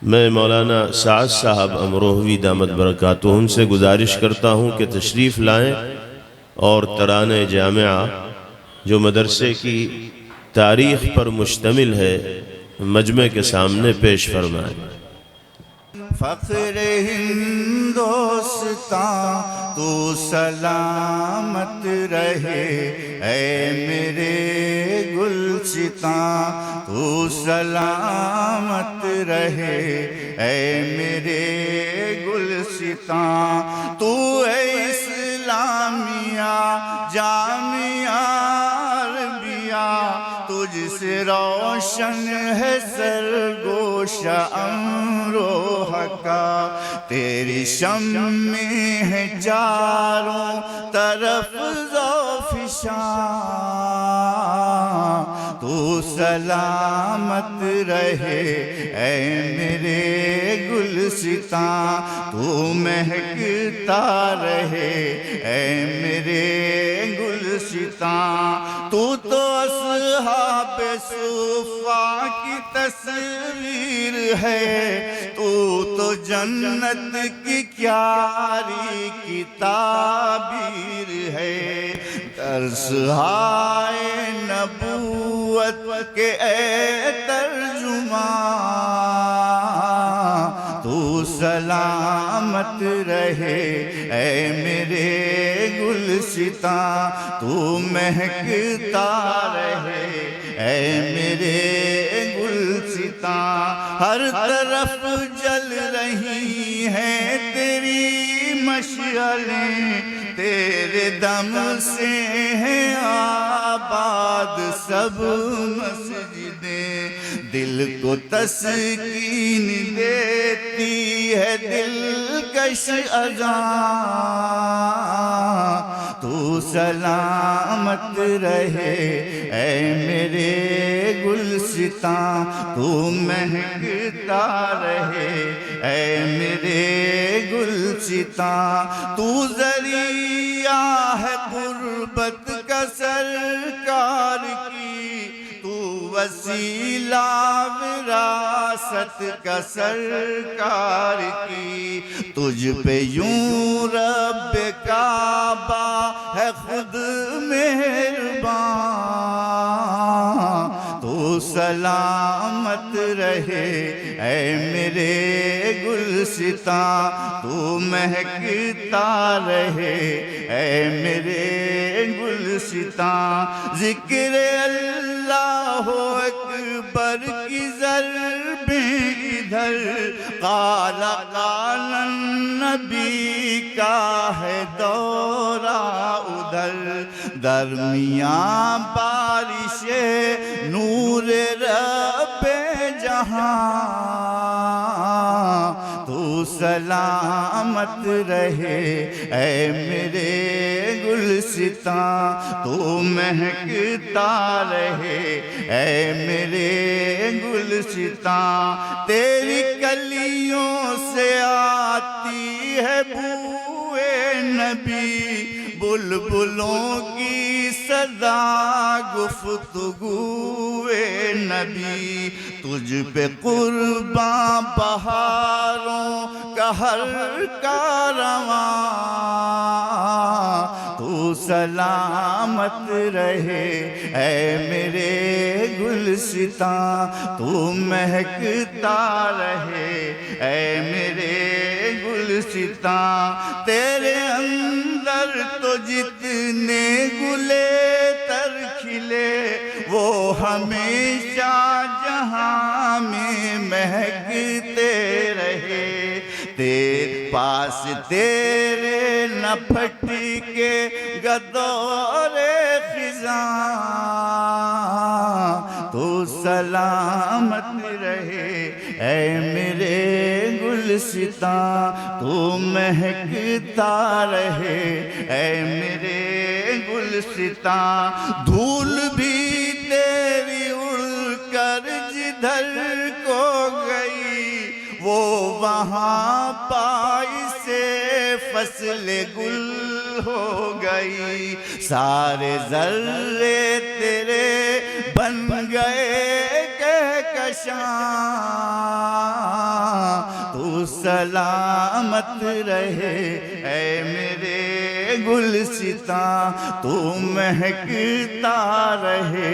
میں مولانا سعد صاحب امروہوی دامت برکاتہم سے گزارش کرتا ہوں کہ تشریف لائیں اور ترانے جامعہ جو مدرسے کی تاریخ پر مشتمل ہے مجمع کے سامنے پیش فرمائیں۔ فخر ہندوستان تو سلامت رہے، اے میرے گلشتاں تو سلامت رہے، اے میرے گلشتاں تو اے اسلامیہ جامعہ عربیہ، تجھ سے روشن ہے سرگوشہ امروہہ کا، تیری شمع ہے چاروں طرف ذوفشاں، تو سلامت رہے اے میرے گلشتاں، تو مہکتا رہے اے میرے گلشتاں، تو اصحاب صفا کی تصویر ہے، تو جنت کی کیاری کی تعبیر ہے، درسہائے نبوت کے اے ترجمان، تو سلامت رہے اے میرے گلشتاں، تو مہکتا رہے اے میرے گلشتاں، ہر طرف جل رہی ہیں تیری مشعلیں، تیرے دم سے ہیں آباد سب مسجدیں، دل کو تسکین دیتی ہے دلکش اذان، تو سلامت رہے اے میرے گلشتاں، تو مہکتا رہے اے میرے گلشتاں، تو ذریعہ ہے قربت کا سرکار کی، تو وسیلہ وراثت کا سرکار کی، تجھ پہ یوں رب کعبہ ہے خود مہربان، تو سلامت رہے اے میرے گلشتاں، تو مہکتا رہے اے میرے گلشتاں، ذکر اللہ اکبر کی ضربیں ادھر، قال قال النبی کا ہے دورہ ادھر، درمیاں بارش نور رب جہاں، تو سلامت رہے اے میرے گلشتاں، تو مہکتا رہے اے میرے گلشتاں، تیری کلیوں سے آتی ہے بوئے نبی، بلبلوں کی صدا گفتگوئے نبی، تجھ پہ قرباں بہاروں کا ہر کارواں، تو سلامت رہے اے میرے گلشتاں، تو مہکتا رہے اے میرے گلشتاں، تیرے اندر تو جتنے گلے تر کھلے وہ ہمیشہ جہاں میں مہکتے رہے، تیرے پاس تیرے نہ پھٹکے گدور خزاں، تو سلامت رہے اے میرے گلشتاں، تو مہکتا رہے اے میرے گلشتاں، دھول بھی تیری اڑ کر جدھر کو گئی، وہ وہاں باعث فصل گل ہو گئی، سارے ذرے تیرے بن گئے کہکشاں، سلامت رہے اے میرے گلستاں، تو مہکتا رہے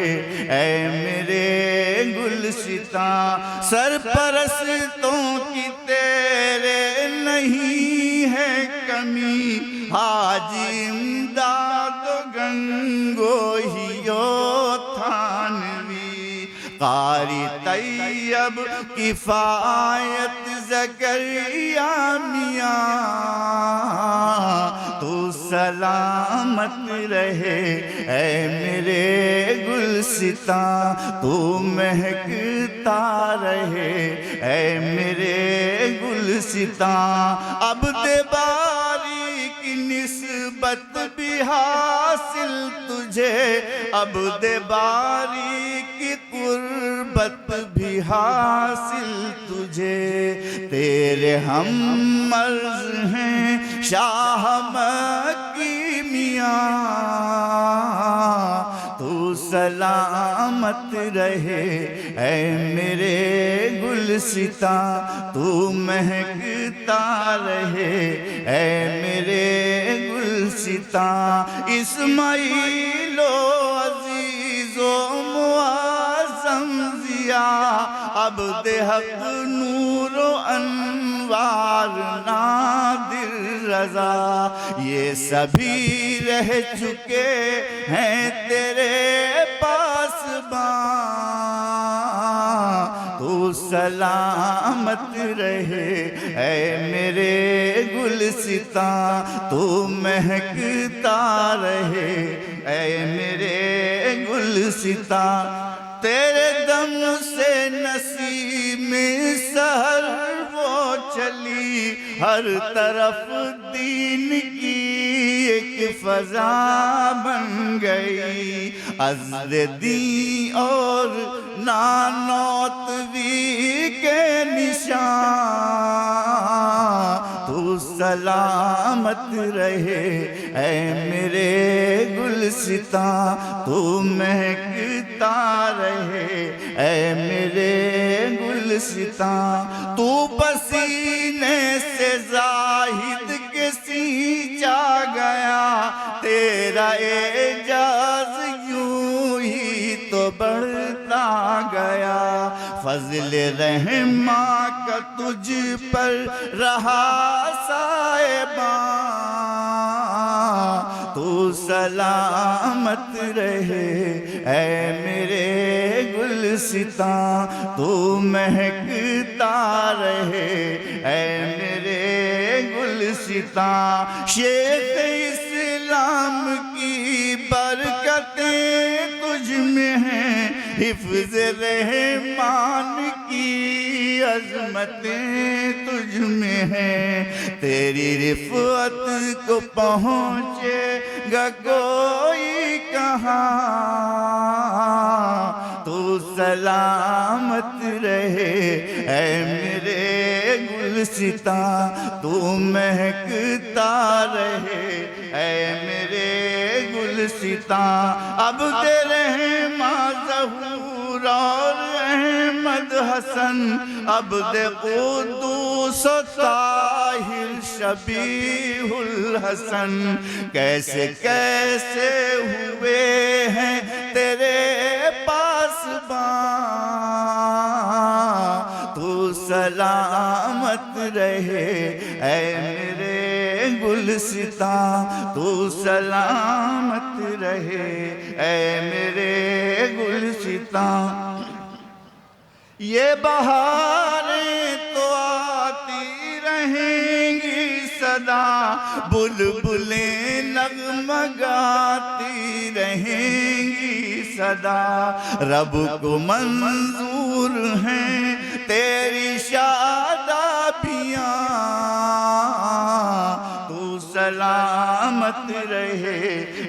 اے میرے گلستاں، سرپرستوں کی تیرے نہیں ہے کمی، حاجی امداد و گنگوہیو تھانوی، قاری طیب کفایت زکریا میاں، تو سلامت رہے اے میرے گلستاں، تو مہکتا رہے اے میرے گلستاں، عبد باری کی نسبت بھی حاصل تجھے، عبد باری کی قربت بھی حاصل تجھے، تیرے ہم مرز ہیں شاہ مکی میاں، تو سلامت رہے اے میرے گلستاں، تو مہکتا رہے اے میرے گلستاں، اسماعیل و عزیز و معظم ضیاء، عبد حق نور و انوار نادر رضا، یہ سبھی رہ چکے ہیں تیرے پاسباں، تو سلامت رہے اے میرے گلستاں، تو مہکتا رہے اے میرے گلستاں، تیرے دم سے نسیم سحر وہ چلی، ہر طرف دین کی ایک فضا بن گئی، عزل دین اور نانوتوی کے نشان، تو سلامت رہے اے میرے گلستاں، تو مہکتا رہے اے میرے گلستاں، تو پسینے سے زاہد کے سینچا گیا، تیرا اعجاز یوں ہی تو بڑھتا گیا، فضل رحماں کا تجھ پر رہا سائبان، تو سلامت رہے اے میرے گلستاں، تو مہکتا رہے اے میرے گلستاں، شیخ اسلام کی برکتیں تجھ میں ہیں، حفظ رحمان کی عظمتیں تجھ میں ہیں، تیری رفعت کو پہنچے گا کوئی کہاں، تو سلامت رہے اے میرے گلستاں، تو مہکتا رہے اے میرے گلستاں، عبد رحماں ظہور اور احمد حسن، عبد قدوس و طاہر شبیہ الحسن، کیسے کیسے ہوئے ہیں تیرے پاسباں، تو سلامت رہے اے میرے گلستاں، تو سلامت رہے اے میرے گلستاں، یہ بہاریں تو آتی رہیں گی صدا، بلبلیں نغمگاتی رہیں گی صدا، رب کو منظور ہیں تیری شادابیاں، تو سلامت رہے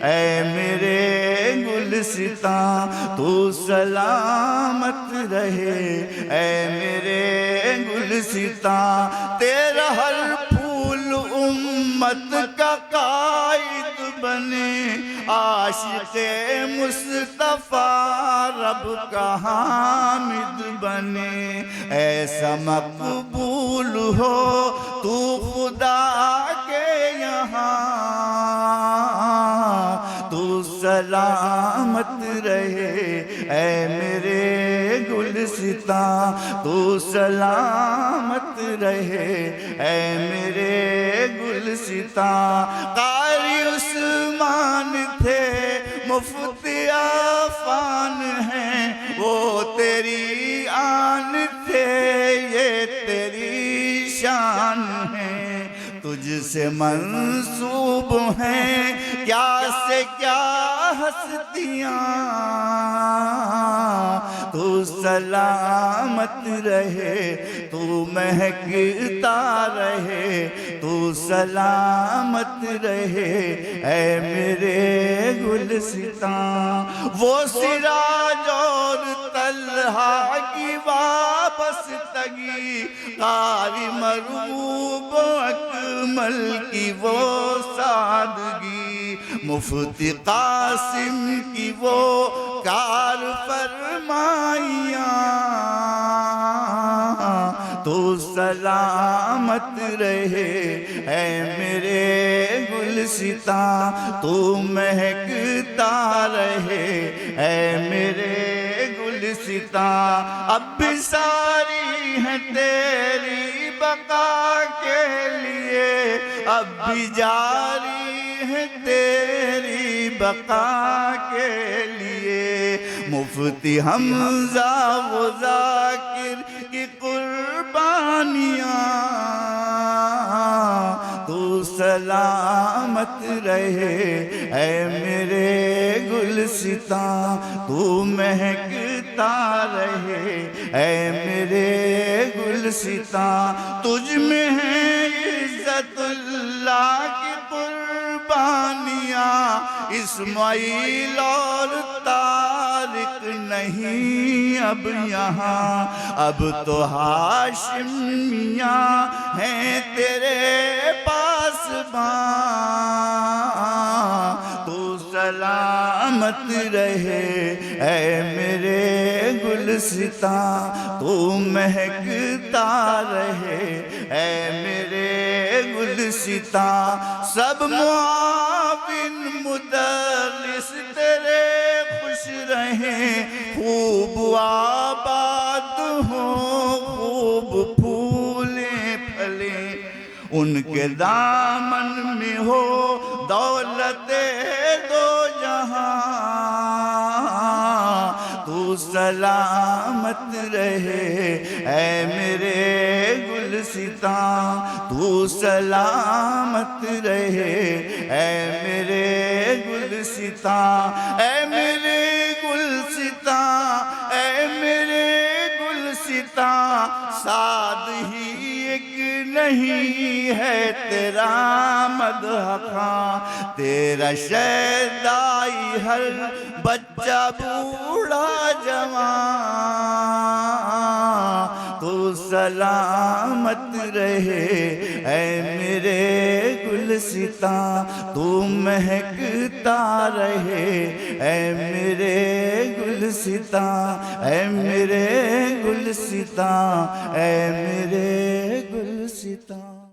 اے میرے گلستاں، تو سلامت رہے اے میرے گلستاں، تیرا ہر پھول امت کا قائد بنے، عاشق مصطفیٰ رب کا حامد بنے، ایسا مقبول رسول ہو تو خدا کے یہاں، تو سلامت رہے اے میرے گلستاں، تو سلامت رہے اے میرے گلستاں۔ قاری عثمان تھے مفتی عفان ہیں، وہ تیری آن تھے یہ تیری شان ہے، تجھ سے منسوب ہیں کیا سے کیا ہستیاں، تو سلامت رہے تو مہکتا رہے، تو سلامت رہے اے میرے گلستاں۔ وہ سراج اور طلحہ کی وابستگی، قاری مرغوب اکمل کی وہ سادگی، مفتی قاسم کی وہ کار فرمائیاں، تو سلامت رہے اے میرے گلستاں، تو مہکتا رہے اے میرے گلستاں۔ اب بھی ساری ہے تیری بقا کے لیے، اب بھی جاری ہے تیری بقا کے لیے، مفتی حمزہ و ذاکر کی قربانیاں، تو سلامت رہے اے میرے گلستاں، تو مہکتا رہے اے میرے گلستاں۔ تجھ میں ہے عزت اللہ کی قربانیاں، اسماعیل اور طارق نہیں اب یہاں، اب تو ہاشمیاں ہیں تیرے پاسباں، تو سلامت رہے اے میرے گلستاں، تو مہکتا رہے اے میرے گلستاں۔ سب معاون مدرس تیرے خوش رہیں، خوب آباد ہوں، خوب پھولیں پھلیں، ان کے دامن میں ہو دولت دو جہاں، تو سلامت رہے اے میرے گلستاں، تو سلامت رہے اے میرے گلستاں، اے میرے گلستاں، اے میرے گلستاں۔ سعد ہی ایک نہیں ہے تیرا مدح خواں، تیرا شیدائی ہر بچہ بوڑھا جوان، تو سلامت رہے اے میرے گلستاں، تو مہکتا رہے اے میرے گلستاں، اے میرے گلستاں، اے میرے گلستاں۔